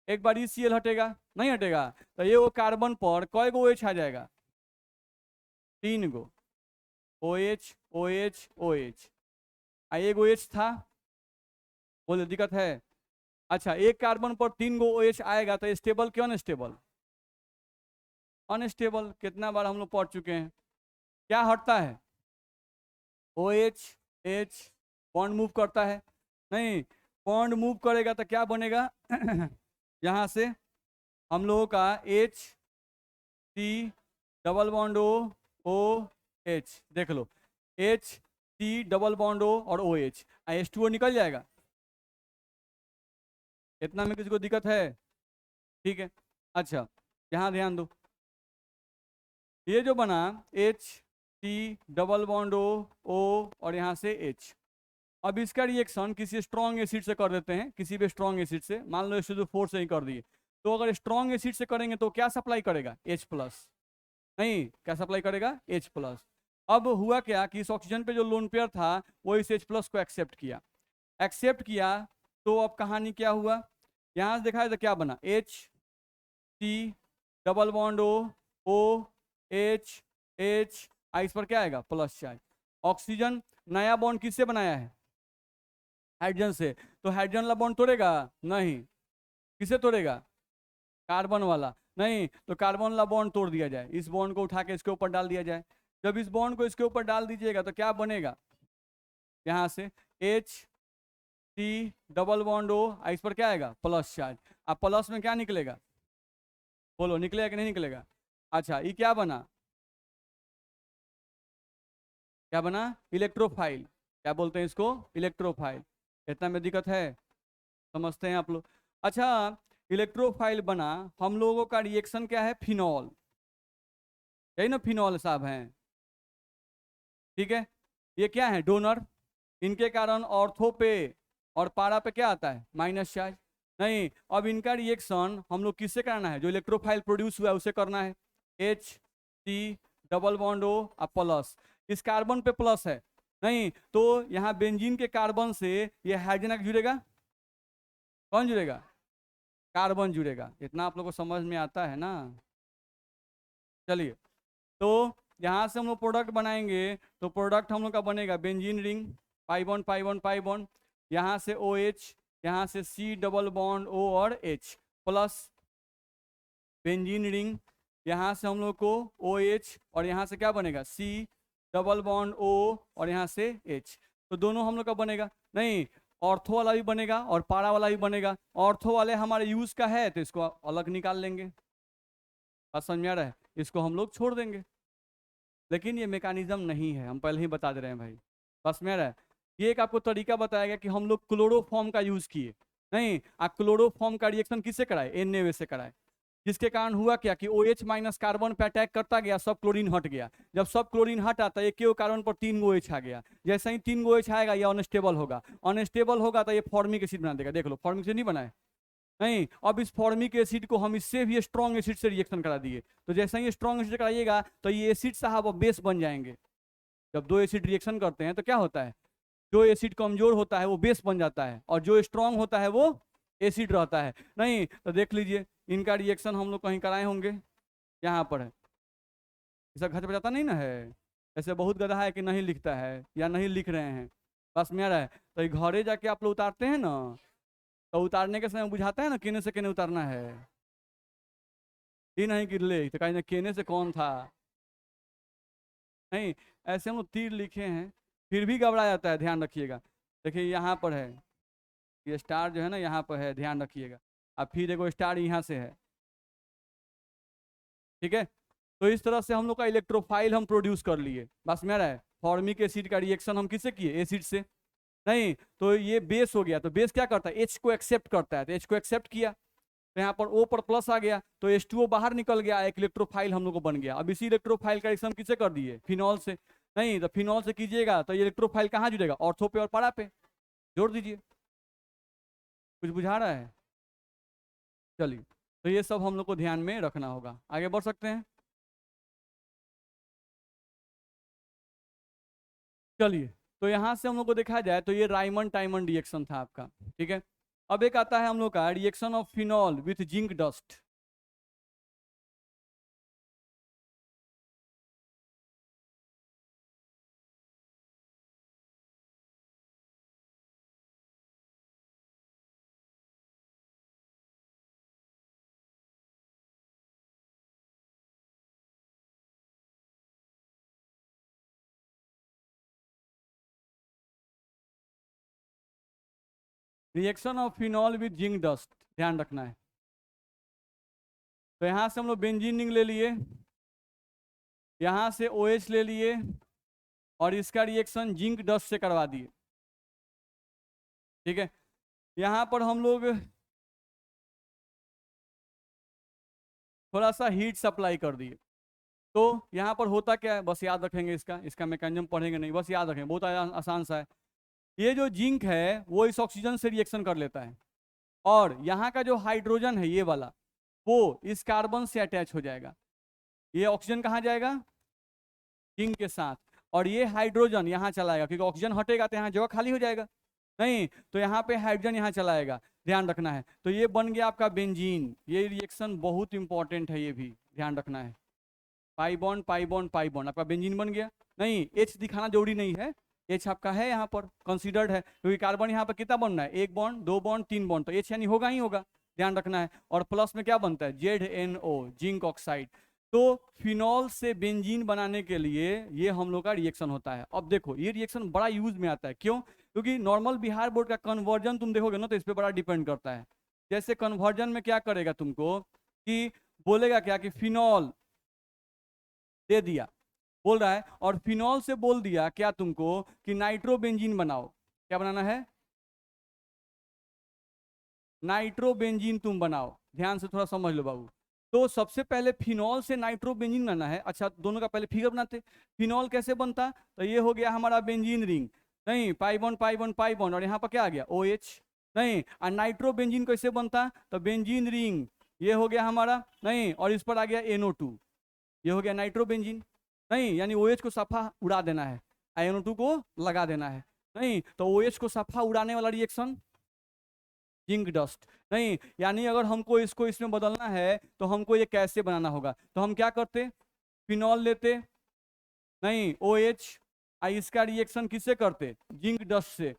Speaker 1: एक बार ECl हटेगा, नहीं हटेगा तो ये वो कार्बन पर कई गो OH आ जाएगा? 3 गो OH OH OH। एक OH था, बोले दिक्कत है? अच्छा, एक कार्बन पर 3 गो OH आएगा तो स्टेबल क्यों अनस्टेबल? अनस्टेबल। कितना बार हम लोग पढ़ चुके हैं, क्या हटता है? OH H बॉन्ड मूव करता है, नहीं बॉन्ड मूव करेगा तो क्या बनेगा? यहाँ से हम लोगों का HC डबल बॉन्ड OH, देख लो HC डबल बॉन्ड O और OH, H2O निकल जाएगा। इतना में किसी को दिक्कत है? ठीक है, अच्छा यहाँ ध्यान दो, ये जो बना HC डबल बॉन्ड O और यहाँ से H, अब इसका रिएक्शन किसी स्ट्रॉन्ग एसिड से कर देते हैं, किसी भी स्ट्रॉन्ग एसिड से, मान लो H2O4 से ही कर दिए, तो अगर स्ट्रॉन्ग एसिड से करेंगे तो क्या सप्लाई करेगा? H+। नहीं, क्या सप्लाई करेगा? H+। अब हुआ क्या कि इस ऑक्सीजन पे जो लोन पेयर था वो इस H+ को एक्सेप्ट किया, एक्सेप्ट किया, तो अब कहानी क्या हुआ, यहाँ से देखा है तो क्या बना? HC double bond O H H, इस पर क्या आएगा? Plus charge. ऑक्सीजन नया बॉन्ड किससे बनाया है? हाइड्रोजन से, तो हाइड्रोजन वाला बॉन्ड तोड़ेगा? नहीं, किसे तोड़ेगा? कार्बन वाला। नहीं तो कार्बन वाला बॉन्ड तोड़ दिया जाए, इस बॉन्ड को उठा के इसके ऊपर डाल दिया जाए, जब इस बॉन्ड को इसके ऊपर डाल दीजिएगा तो क्या बनेगा? यहाँ से HC डबल बॉन्ड O, इस पर क्या आएगा? Plus charge. अब प्लस में क्या निकलेगा? बोलो, निकलेगा कि नहीं निकलेगा? अच्छा, ये क्या बना? क्या बना? इलेक्ट्रोफाइल। क्या बोलते हैं इसको? इलेक्ट्रोफाइल। इतना में दिक्कत है? समझते हैं आप लोग? अच्छा, इलेक्ट्रोफाइल बना, हम लोगों का रिएक्शन क्या है? फिनॉल, यही ना फिनॉल साहब हैं? ठीक है, ये क्या है? डोनर, इनके कारण ऑर्थो पे और पारा पे क्या आता है? Minus charge. नहीं, अब इनका रिएक्शन हम लोग किससे कराना है? जो इलेक्ट्रोफाइल प्रोड्यूस हुआ है उसे करना है, HC डबल बॉन्ड O और प्लस, इस कार्बन पे प्लस है, नहीं तो यहाँ बेंजीन के कार्बन से ये हाइड्रोजन जुड़ेगा, कौन जुड़ेगा? कार्बन जुड़ेगा। इतना आप लोग को समझ में आता है ना? चलिए, तो यहाँ से हम लोग प्रोडक्ट बनाएंगे, तो प्रोडक्ट हम लोग का बनेगा benzene ring, pi bond pi bond pi bond, यहाँ से OH, यहाँ से C डबल बॉन्ड O और H, प्लस बेंजीन रिंग, यहाँ से हम लोग को OH और यहाँ से क्या बनेगा? C डबल बॉन्ड O और यहाँ से H, तो दोनों हम लोग का बनेगा। नहीं, ऑर्थो वाला भी बनेगा और पारा वाला भी बनेगा। ऑर्थो वाले हमारे यूज का है तो इसको अलग निकाल लेंगे, बात समझ में आ रहा है? इसको हम लोग छोड़ देंगे, लेकिन ये मैकेनिज्म नहीं है, हम पहले ही बता दे रहे हैं भाई, बस में रहा है। ये एक आपको तरीका बताया गया कि हम लोग क्लोरोफॉर्म का यूज किए, नहीं क्लोरोफॉर्म का रिएक्शन किससे कराए? Na से कराए, जिसके कारण हुआ क्या कि OH माइनस कार्बन पे अटैक करता गया, सब क्लोरीन हट गया, जब सब क्लोरीन हटा तो एक कार्बन पर 3 गो OH आ गया, जैसे ही 3 गो OH आएगा ये अनस्टेबल होगा, अनस्टेबल होगा तो ये फॉर्मिक एसिड बना देगा। देख लो, फॉर्मिक एसिड नहीं बनाए? नहीं, अब इस फॉर्मिक एसिड को हम इससे भी स्ट्रॉन्ग एसिड से रिएक्शन करा दिए, तो जैसे ही स्ट्रॉन्ग एसिड कराइएगा तो ये एसिड साहब अब बेस बन जाएंगे। जब 2 एसिड रिएक्शन करते हैं तो क्या होता है? जो एसिड कमजोर होता है वो बेस बन जाता है, और जो स्ट्रॉन्ग होता है वो एसिड रहता है। नहीं तो देख लीजिए, इनका रिएक्शन हम लोग कहीं कराए होंगे, यहाँ पर है, इसका घर पे जाता नहीं ना है, ऐसे बहुत गधा है कि नहीं लिखता है या नहीं लिख रहे हैं। बस में आ रहा है। तो ये घरे जाके आप लोग उतारते हैं ना, तो उतारने के समय बुझाता है ना केने से केने उतारना है। ये नहीं कि ले तो कहीं ना केने से कौन था, नहीं, ऐसे हम लोग तीर लिखे हैं, फिर भी घबरा जाता है, ध्यान रखिएगा। देखिए यहाँ पर है, ये स्टार जो है ना यहाँ पर है, ध्यान रखिएगा। अब फिर एगो स्टार यहाँ से है, ठीक है। तो इस तरह से हम लोग का इलेक्ट्रोफाइल हम प्रोड्यूस कर लिए। बस में आ रहा है। फॉर्मिक एसिड का रिएक्शन हम किससे किए, एसिड से। नहीं, तो ये बेस हो गया, तो बेस क्या करता है, एच को एक्सेप्ट करता है, तो एच को एक्सेप्ट किया, तो यहाँ पर O पर प्लस आ गया, तो H2O बाहर निकल गया, एक इलेक्ट्रोफाइल हम लोग को बन गया। अब इसी इलेक्ट्रोफाइल का रिएक्शन किससे कर दिए, फिनॉल से। नहीं, तो फिनॉल से कीजिएगा तो ये इलेक्ट्रोफाइल कहाँ जुड़ेगा, ऑर्थो पे और पारा पे, जोड़ दीजिए। कुछ बुझा रहा है, चलिए। तो ये सब हम लोग को ध्यान में रखना होगा, आगे बढ़ सकते हैं। चलिए, तो यहाँ से हम लोग को देखा जाए तो ये राइमंड टाइमंड रिएक्शन था आपका, ठीक है। अब एक आता है हम लोग का reaction of phenol with zinc dust. Reaction of phenol with zinc dust, ध्यान रखना है। तो यहाँ से हम लोग बेंजीन रिंग ले लिए, यहाँ से OH ले लिए, और इसका रिएक्शन जिंक डस्ट से करवा दिए, ठीक है। यहाँ पर हम लोग थोड़ा सा हीट सप्लाई कर दिए। तो यहाँ पर होता क्या है, बस याद रखेंगे, इसका इसका मैकेनिज्म पढ़ेंगे नहीं, बस याद रखेंगे, बहुत आसान सा है। ये जो जिंक है वो इस ऑक्सीजन से रिएक्शन कर लेता है, और यहाँ का जो हाइड्रोजन है ये वाला, वो इस कार्बन से अटैच हो जाएगा। ये ऑक्सीजन कहाँ जाएगा, जिंक के साथ, और ये हाइड्रोजन यहाँ चलाएगा, क्योंकि ऑक्सीजन हटेगा तो यहाँ जगह खाली हो जाएगा। नहीं, तो यहाँ पे हाइड्रोजन यहाँ चलाएगा, ध्यान रखना है। तो ये बन गया आपका बेंजीन। ये रिएक्शन बहुत इंपॉर्टेंट है, ये भी ध्यान रखना है। Pi bond pi bond pi bond, आपका बेंजीन बन गया। नहीं, एच दिखाना जरूरी नहीं है, एच आपका है यहाँ पर कंसीडर्ड है, क्योंकि कार्बन यहाँ पर कितना बनना है, एक बॉन्ड, दो बॉन्ड, तीन बॉन्ड, तो एच यानी होगा ही होगा, ध्यान रखना है। और प्लस में क्या बनता है, ZNO, जिंक ऑक्साइड। तो फिनॉल से बेंजीन बनाने के लिए ये हम लोग का रिएक्शन होता है। अब देखो ये रिएक्शन बड़ा यूज में आता है, क्यों, क्योंकि नॉर्मल बिहार बोर्ड का कन्वर्जन तुम देखोगे ना, तो इस पर बड़ा डिपेंड करता है। जैसे कन्वर्जन में क्या करेगा तुमको, कि बोलेगा क्या कि फिनॉल दे दिया, बोल रहा है, और फिनॉल से बोल दिया क्या तुमको कि नाइट्रोबेंजीन बनाओ। क्या बनाना है, नाइट्रोबेंजीन तुम बनाओ। ध्यान से थोड़ा समझ लो बाबू। तो सबसे पहले फिनॉल से नाइट्रोबेंजीन बनाना है। अच्छा, दोनों का पहले फिगर बनाते। फिनॉल कैसे बनता, तो ये हो गया हमारा बेंजीन रिंग, नहीं, pi bond pi bond pi bond, और यहाँ पर क्या आ गया, OH। नहीं, और नाइट्रोबेंजीन कैसे बनता, तो बेंजीन रिंग, ये हो गया हमारा, नहीं, और इस पर आ गया NO2, ये हो गया नाइट्रोबेंजीन। नहीं, यानी OH को सफा उड़ा देना है, NO2 को लगा देना है। नहीं, तो OH को सफा उड़ाने वाला रिएक्शन जिंक डस्ट। नहीं, यानी अगर हमको इसको इसमें बदलना है तो हमको ये कैसे बनाना होगा, तो हम क्या करते, फिनॉल लेते, नहीं, OH, इसका रिएक्शन किससे करते, जिंक डस्ट से।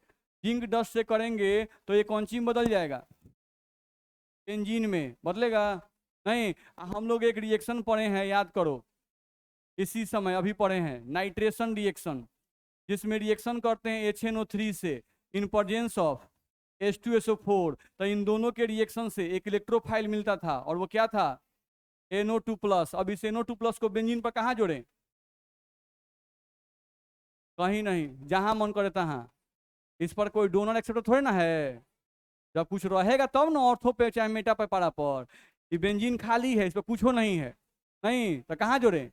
Speaker 1: जिंक डस्ट से करेंगे तो ये कौन सी में बदल जाएगा, बेंजीन में बदलेगा। नहीं, हम लोग एक रिएक्शन पढ़े हैं, याद करो, इसी समय अभी पढ़े हैं, नाइट्रेशन रिएक्शन, जिसमें रिएक्शन करते हैं HNO3 से इन प्रेजेंस ऑफ H2SO4। तो इन दोनों के रिएक्शन से एक इलेक्ट्रोफाइल मिलता था, और वो क्या था, NO2+। अब इस NO2+ को बेंजीन पर कहाँ जोड़ें, कहीं नहीं, जहां मन करे तहां। इस पर कोई डोनर एक्सेप्टर थोड़े ना है, जब कुछ रहेगा तब ना, ऑर्थो पे चाहे मेटा पे पारा पर। ये बेंजीन खाली है, इस पर कुछ नहीं है, नहीं, तो कहाँ जोड़े,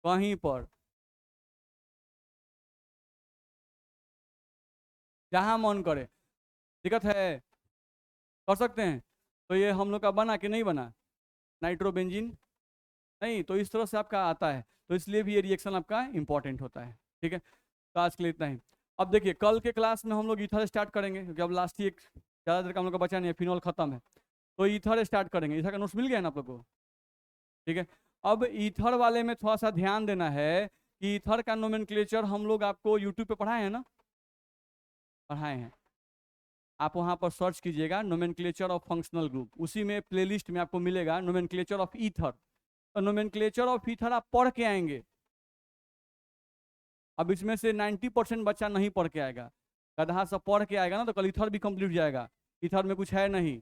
Speaker 1: कहीं पर, जहां मन करे। दिक्कत है, कर सकते हैं। तो ये हम लोग का बना कि नहीं बना, नाइट्रोबेंजीन। नहीं, तो इस तरह से आपका आता है, तो इसलिए भी ये रिएक्शन आपका इंपॉर्टेंट होता है, ठीक है। तो आज के लिए इतना ही। अब देखिए कल के क्लास में हम लोग ईथर स्टार्ट करेंगे, क्योंकि अब लास्ट ही एक ज़्यादा देर का हम लोग का बचा नहीं है, फिनॉल खत्म है, तो ईथर स्टार्ट करेंगे। ईथर का नोट्स मिल गया ना आप लोग को, ठीक है। अब ईथर वाले में थोड़ा सा ध्यान देना है कि ईथर का नोमेनक्लेचर हम लोग आपको यूट्यूब पे पढ़ाए हैं ना, पढ़ाए हैं। आप वहाँ पर सर्च कीजिएगा नोमेनक्लेचर ऑफ फंक्शनल ग्रुप, उसी में प्लेलिस्ट में आपको मिलेगा नोमेनक्लेचर ऑफ ईथर। तो नोमेनक्लेचर ऑफ ईथर आप पढ़ के आएंगे। अब इसमें से 90% बच्चा नहीं पढ़ के आएगा, गधा सब पढ़ के आएगा ना तो कल ईथर भी कंप्लीट जाएगा। ईथर में कुछ है नहीं,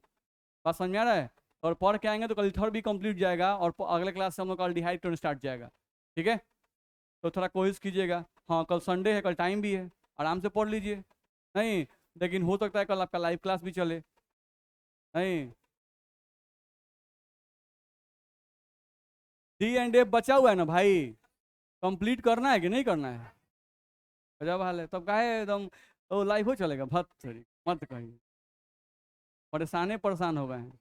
Speaker 1: बात समझ में आ रहा है। और पढ़ के आएंगे तो कल ईथर भी कंप्लीट जाएगा, और अगले क्लास से हम लोग अल्डिहाइड करना स्टार्ट जाएगा। ठीक है, तो थोड़ा कोशिश कीजिएगा। हाँ, कल संडे है, कल टाइम भी है, आराम से पढ़ लीजिए। नहीं, लेकिन हो सकता है कल आपका लाइव क्लास भी चले। नहीं, D&F बचा हुआ है ना भाई, कंप्लीट करना है कि नहीं करना है? गजब हाल है, तब काहे एकदम तो लाइव हो चलेगा। भत मत कहिए, परेशान हो गए हैं।